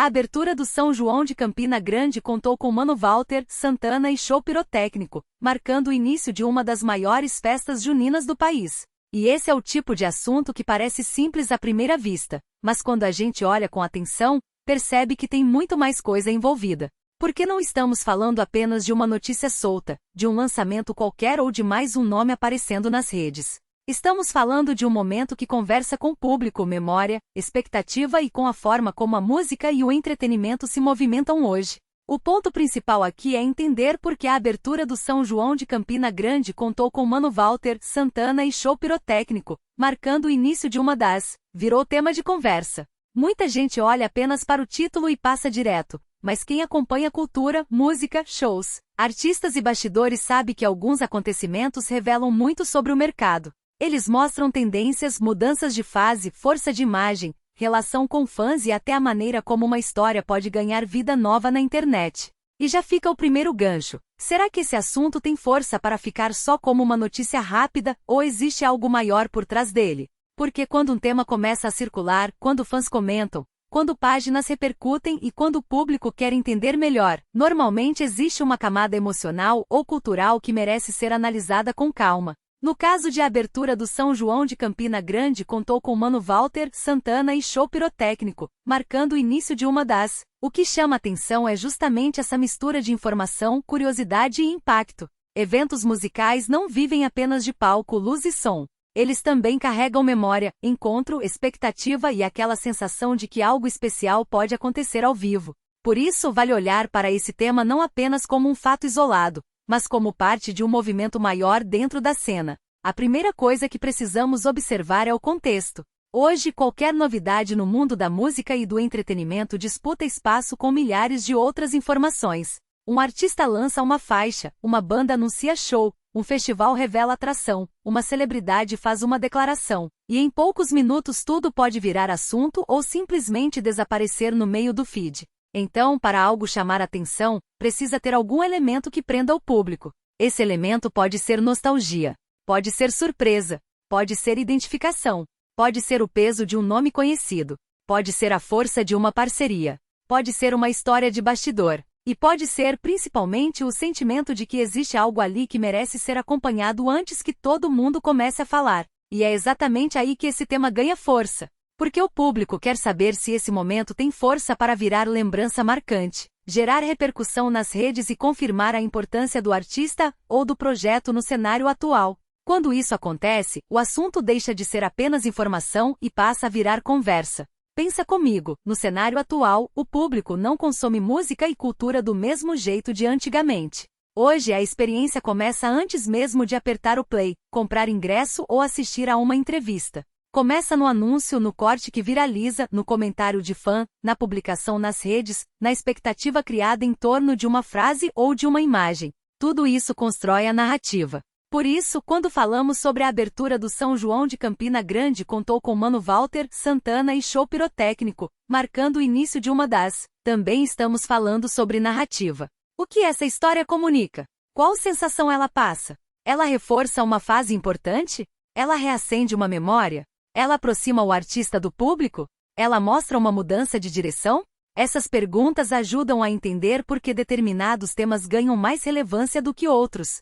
A abertura do São João de Campina Grande contou com Mano Walter, Santana e show pirotécnico, marcando o início de uma das maiores festas juninas do país. E esse é o tipo de assunto que parece simples à primeira vista, mas quando a gente olha com atenção, percebe que tem muito mais coisa envolvida. Porque não estamos falando apenas de uma notícia solta, de um lançamento qualquer ou de mais um nome aparecendo nas redes. Estamos falando de um momento que conversa com o público, memória, expectativa e com a forma como a música e o entretenimento se movimentam hoje. O ponto principal aqui é entender por que a abertura do São João de Campina Grande contou com Mano Walter, Santana e show pirotécnico, marcando o início de uma das, virou tema de conversa. Muita gente olha apenas para o título e passa direto, mas quem acompanha cultura, música, shows, artistas e bastidores sabe que alguns acontecimentos revelam muito sobre o mercado. Eles mostram tendências, mudanças de fase, força de imagem, relação com fãs e até a maneira como uma história pode ganhar vida nova na internet. E já fica o primeiro gancho. Será que esse assunto tem força para ficar só como uma notícia rápida, ou existe algo maior por trás dele? Porque quando um tema começa a circular, quando fãs comentam, quando páginas repercutem e quando o público quer entender melhor, normalmente existe uma camada emocional ou cultural que merece ser analisada com calma. No caso de abertura do São João de Campina Grande contou com Mano Walter, Santana e show pirotécnico, marcando o início de uma das. O que chama atenção é justamente essa mistura de informação, curiosidade e impacto. Eventos musicais não vivem apenas de palco, luz e som. Eles também carregam memória, encontro, expectativa e aquela sensação de que algo especial pode acontecer ao vivo. Por isso vale olhar para esse tema não apenas como um fato isolado, mas como parte de um movimento maior dentro da cena. A primeira coisa que precisamos observar é o contexto. Hoje, qualquer novidade no mundo da música e do entretenimento disputa espaço com milhares de outras informações. Um artista lança uma faixa, uma banda anuncia show, um festival revela atração, uma celebridade faz uma declaração, e em poucos minutos tudo pode virar assunto ou simplesmente desaparecer no meio do feed. Então, para algo chamar atenção, precisa ter algum elemento que prenda o público. Esse elemento pode ser nostalgia, pode ser surpresa, pode ser identificação, pode ser o peso de um nome conhecido, pode ser a força de uma parceria, pode ser uma história de bastidor, e pode ser principalmente o sentimento de que existe algo ali que merece ser acompanhado antes que todo mundo comece a falar. E é exatamente aí que esse tema ganha força. Porque o público quer saber se esse momento tem força para virar lembrança marcante, gerar repercussão nas redes e confirmar a importância do artista ou do projeto no cenário atual. Quando isso acontece, o assunto deixa de ser apenas informação e passa a virar conversa. Pensa comigo, no cenário atual, o público não consome música e cultura do mesmo jeito de antigamente. Hoje a experiência começa antes mesmo de apertar o play, comprar ingresso ou assistir a uma entrevista. Começa no anúncio, no corte que viraliza, no comentário de fã, na publicação nas redes, na expectativa criada em torno de uma frase ou de uma imagem. Tudo isso constrói a narrativa. Por isso, quando falamos sobre a abertura do São João de Campina Grande contou com Mano Walter, Santana e show pirotécnico, marcando o início de uma das. Também estamos falando sobre narrativa. O que essa história comunica? Qual sensação ela passa? Ela reforça uma fase importante? Ela reacende uma memória? Ela aproxima o artista do público? Ela mostra uma mudança de direção? Essas perguntas ajudam a entender por que determinados temas ganham mais relevância do que outros.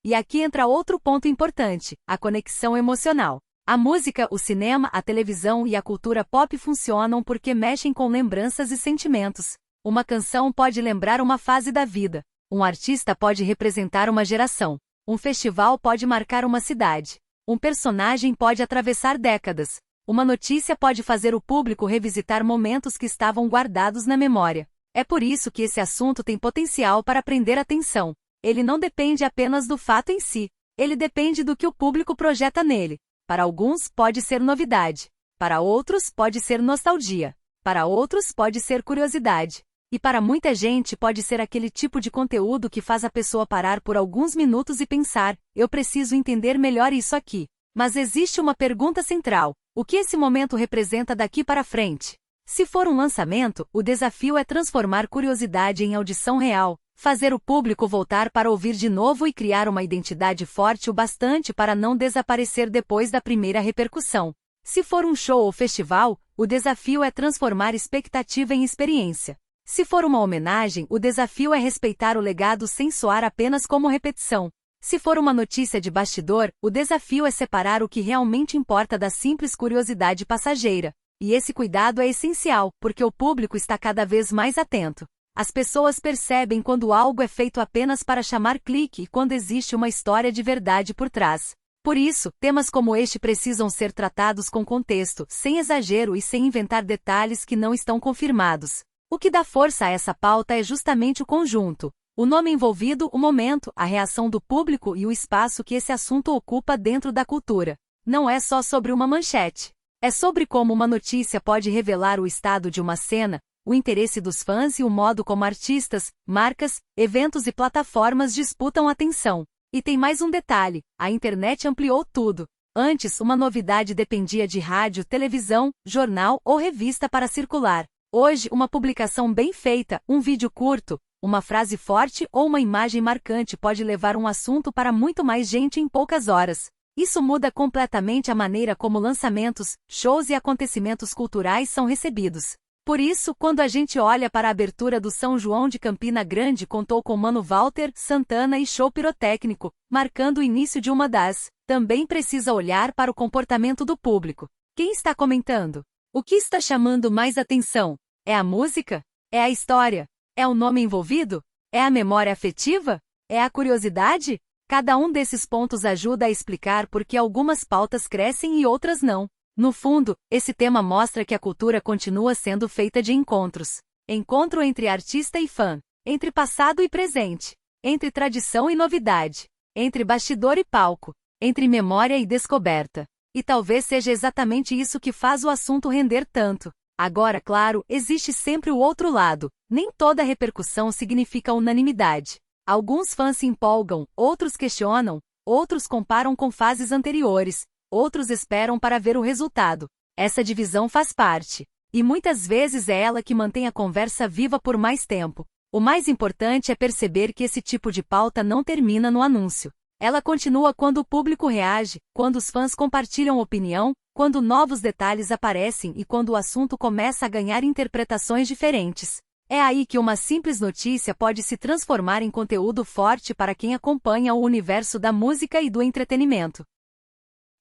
E aqui entra outro ponto importante, a conexão emocional. A música, o cinema, a televisão e a cultura pop funcionam porque mexem com lembranças e sentimentos. Uma canção pode lembrar uma fase da vida. Um artista pode representar uma geração. Um festival pode marcar uma cidade. Um personagem pode atravessar décadas. Uma notícia pode fazer o público revisitar momentos que estavam guardados na memória. É por isso que esse assunto tem potencial para prender atenção. Ele não depende apenas do fato em si. Ele depende do que o público projeta nele. Para alguns, pode ser novidade. Para outros, pode ser nostalgia. Para outros, pode ser curiosidade. E para muita gente pode ser aquele tipo de conteúdo que faz a pessoa parar por alguns minutos e pensar, eu preciso entender melhor isso aqui. Mas existe uma pergunta central, o que esse momento representa daqui para frente? Se for um lançamento, o desafio é transformar curiosidade em audição real, fazer o público voltar para ouvir de novo e criar uma identidade forte o bastante para não desaparecer depois da primeira repercussão. Se for um show ou festival, o desafio é transformar expectativa em experiência. Se for uma homenagem, o desafio é respeitar o legado sem soar apenas como repetição. Se for uma notícia de bastidor, o desafio é separar o que realmente importa da simples curiosidade passageira. E esse cuidado é essencial, porque o público está cada vez mais atento. As pessoas percebem quando algo é feito apenas para chamar clique e quando existe uma história de verdade por trás. Por isso, temas como este precisam ser tratados com contexto, sem exagero e sem inventar detalhes que não estão confirmados. O que dá força a essa pauta é justamente o conjunto. O nome envolvido, o momento, a reação do público e o espaço que esse assunto ocupa dentro da cultura. Não é só sobre uma manchete. É sobre como uma notícia pode revelar o estado de uma cena, o interesse dos fãs e o modo como artistas, marcas, eventos e plataformas disputam atenção. E tem mais um detalhe, a internet ampliou tudo. Antes, uma novidade dependia de rádio, televisão, jornal ou revista para circular. Hoje, uma publicação bem feita, um vídeo curto, uma frase forte ou uma imagem marcante pode levar um assunto para muito mais gente em poucas horas. Isso muda completamente a maneira como lançamentos, shows e acontecimentos culturais são recebidos. Por isso, quando a gente olha para a abertura do São João de Campina Grande, contou com Mano Walter, Santana e show pirotécnico, marcando o início de uma das, também precisa olhar para o comportamento do público. Quem está comentando? O que está chamando mais atenção? É a música? É a história? É o nome envolvido? É a memória afetiva? É a curiosidade? Cada um desses pontos ajuda a explicar por que algumas pautas crescem e outras não. No fundo, esse tema mostra que a cultura continua sendo feita de encontros. Encontro entre artista e fã, entre passado e presente, entre tradição e novidade, entre bastidor e palco, entre memória e descoberta. E talvez seja exatamente isso que faz o assunto render tanto. Agora, claro, existe sempre o outro lado. Nem toda repercussão significa unanimidade. Alguns fãs se empolgam, outros questionam, outros comparam com fases anteriores. Outros esperam para ver o resultado. Essa divisão faz parte. E muitas vezes é ela que mantém a conversa viva por mais tempo. O mais importante é perceber que esse tipo de pauta não termina no anúncio. Ela continua quando o público reage, quando os fãs compartilham opinião, quando novos detalhes aparecem e quando o assunto começa a ganhar interpretações diferentes. É aí que uma simples notícia pode se transformar em conteúdo forte para quem acompanha o universo da música e do entretenimento.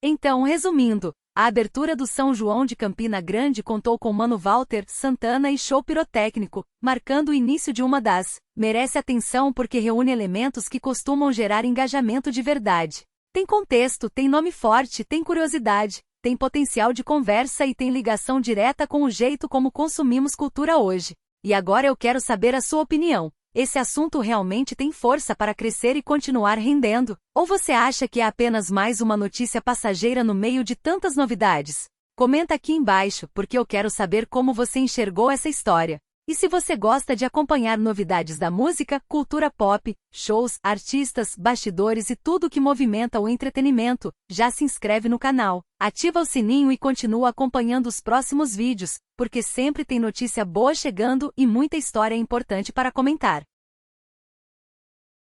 Então, resumindo, a abertura do São João de Campina Grande contou com Mano Walter, Santana e show pirotécnico, marcando o início de uma das. Merece atenção porque reúne elementos que costumam gerar engajamento de verdade. Tem contexto, tem nome forte, tem curiosidade, tem potencial de conversa e tem ligação direta com o jeito como consumimos cultura hoje. E agora eu quero saber a sua opinião. Esse assunto realmente tem força para crescer e continuar rendendo? Ou você acha que é apenas mais uma notícia passageira no meio de tantas novidades? Comenta aqui embaixo, porque eu quero saber como você enxergou essa história. E se você gosta de acompanhar novidades da música, cultura pop, shows, artistas, bastidores e tudo que movimenta o entretenimento, já se inscreve no canal, ativa o sininho e continua acompanhando os próximos vídeos, porque sempre tem notícia boa chegando e muita história importante para comentar.